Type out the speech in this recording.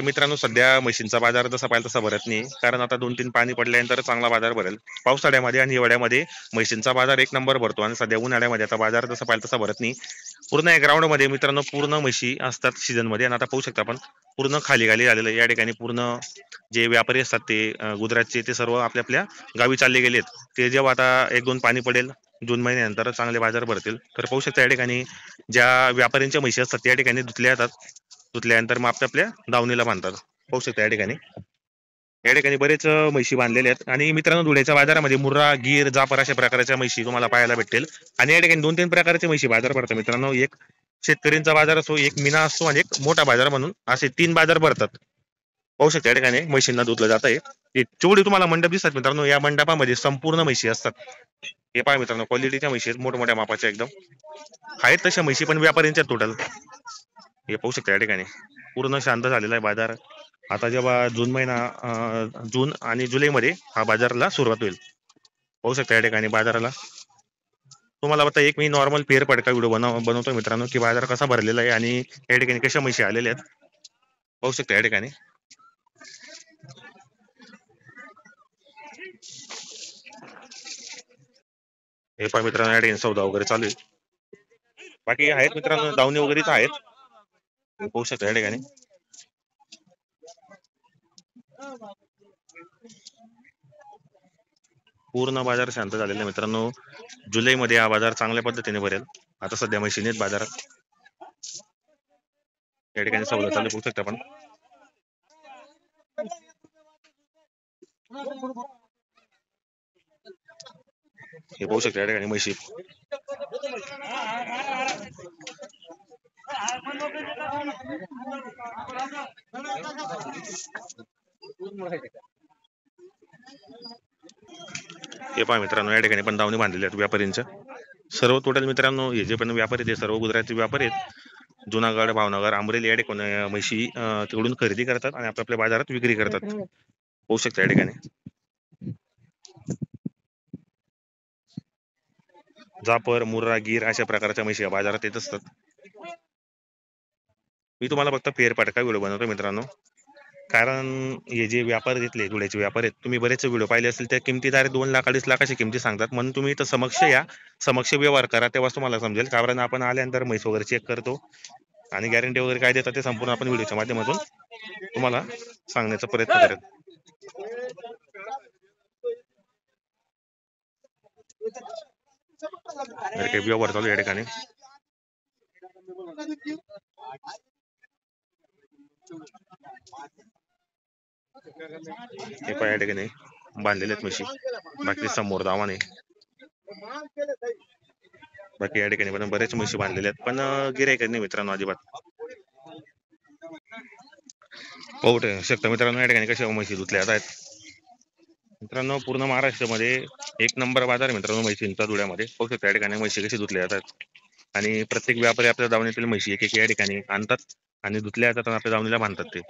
मित्रांनो सध्या म्हशींचा बाजार जसा पाहिजे तसा भरत नाही, कारण आता 2-3 पाणी पडल्यानंतर चांगला बाजार भरेल. पावसाळ्यामध्ये आणि हिवाळ्यामध्ये म्हशींचा बाजार एक नंबर भरतो आणि सध्या उन्हाळ्यामध्ये आता बाजार जसा पाहिजे तसा भरत नाही. पूर्ण या ग्राउंड मध्ये मित्रांनो पूर्ण म्हशी असतात सीझन मध्ये, आणि आता पाहू शकता आपण पूर्ण खाली खाली झालेलं आहे. या ठिकाणी पूर्ण जे व्यापारी असतात ते गुजरातचे ते सर्व आपल्या आपल्या गावी चालले गेलेत. ते जेव्हा आता 1-2 पाणी पडेल जून महिन्यानंतर चांगले बाजार भरतील. तर पाहू शकता या ठिकाणी ज्या व्यापाऱ्यांच्या म्हशी असतात त्या ठिकाणी धुतल्या जातात. धुतल्यानंतर मग आपल्या दावणीला बांधतात. पाहू शकता या ठिकाणी बरेच म्हशी बांधलेले आहेत. आणि मित्रांनो धुळ्याच्या बाजारामध्ये मुर्रा, गीर, जाफर अशा प्रकारच्या म्हशी तुम्हाला पाहायला भेटेल. आणि या ठिकाणी 2-3 प्रकारचे म्हशी बाजार भरतात मित्रांनो. एक शेतकऱ्यांचा बाजार असो, एक मीना असतो आणि एक मोठा बाजार म्हणून असे 3 बाजार भरतात. पाहू शकता या ठिकाणी म्हशींना धुतलं जात आहे. जेवढी तुम्हाला मंडप दिसतात मित्रांनो, या मंडपामध्ये संपूर्ण म्हशी असतात. हे पहा मित्रांनो, क्वालिटीच्या म्हशी आहेत, मोठमोठ्या मापाच्या एकदम आहेत तशा म्हशी, पण व्यापाऱ्यांच्या टोटल हे पाहू शकता या ठिकाणी पूर्ण शांत झालेला आहे बाजार. आता जेव्हा जून महिना जून आणि जुलैमध्ये हा बाजाराला सुरुवात होईल. पाहू शकता या ठिकाणी बाजाराला तुम्हाला आता एक मी नॉर्मल फेरफटका व्हिडिओ बनवतो मित्रांनो, की बाजार कसा भरलेला आहे आणि या ठिकाणी कशा म्हशी आलेल्या आहेत. पाहू शकता या ठिकाणी हे पहा मित्रांनो या ठिकाणी सौदा वगैरे चालू आहे. बाकी आहेत मित्रांनो दावणी वगैरेच आहेत. पाहू शकता या ठिकाणी पूर्ण बाजार शांत झालेला आहे मित्रांनो. जुलैमध्ये हा बाजार चांगल्या पद्धतीने भरेल. आता सध्या म्हशीने बाजारात या ठिकाणी सौदा चालू पाहू शकता आपण. हे पाहू शकता या ठिकाणी म्हशी हे पहा मित्रांनो या ठिकाणी पण दावणी बांधलेल्या आहेत व्यापाऱ्यांच्या. सर्व टोटल मित्रांनो हे जे पण व्यापारी ते सर्व गुजराती व्यापारी आहेत. जुनागड, भावनगर, अमरेली या ठिकाणी म्हशी तिकडून खरेदी करतात आणि आपल्या बाजारात विक्री करतात. होऊ शकतं या ठिकाणी जाफर, मुर्रा, गीर अशा प्रकारच्या म्हशी बाजारात येत असतात. मी तुम्हाला फक्त फेरफटका व्हिडिओ बनवतो मित्रांनो, कारण हे जे व्यापार घेतले धुळ्याचे व्यापार आहेत, तुम्ही बरेच व्हिडिओ पाहिले असतील, त्या किमती 2 लाख 2.5 लाख अशी किमती सांगतात. म्हणून तुम्ही इथं समक्ष या, समक्ष व्यवहार करा, तेव्हाच तुम्हाला समजेल. कारण आपण आल्यानंतर म्हैस वगैरे चेक करतो आणि गॅरंटी वगैरे काय देतात ते संपूर्ण आपण व्हिडिओच्या माध्यमातून तुम्हाला सांगण्याचा प्रयत्न करेल. काही व्यवहार चालू या ठिकाणी हे पण या ठिकाणी बांधलेले आहेत म्हशी. बाकी समोर दावा नाही. बाकी या ठिकाणी पण बरेच म्हशी बांधलेले आहेत, पण गिऱ्हाईक नाही मित्रांनो अजिबात. पाहू शकता मित्रांनो या ठिकाणी कशा म्हशी धुतल्या जात आहेत. मित्रांनो पूर्ण महाराष्ट्रामध्ये एक नंबर बाजार मित्रांनो म्हशींचा धुळ्यामध्ये. पाहू शकता या ठिकाणी म्हशी कशी धुतल्या जातात आणि प्रत्येक व्यापारी आपल्या दावणीतील म्हशी एक एक या ठिकाणी आणतात आणि धुतल्या जातात आणि आपल्या दावणीला बांधतात ते.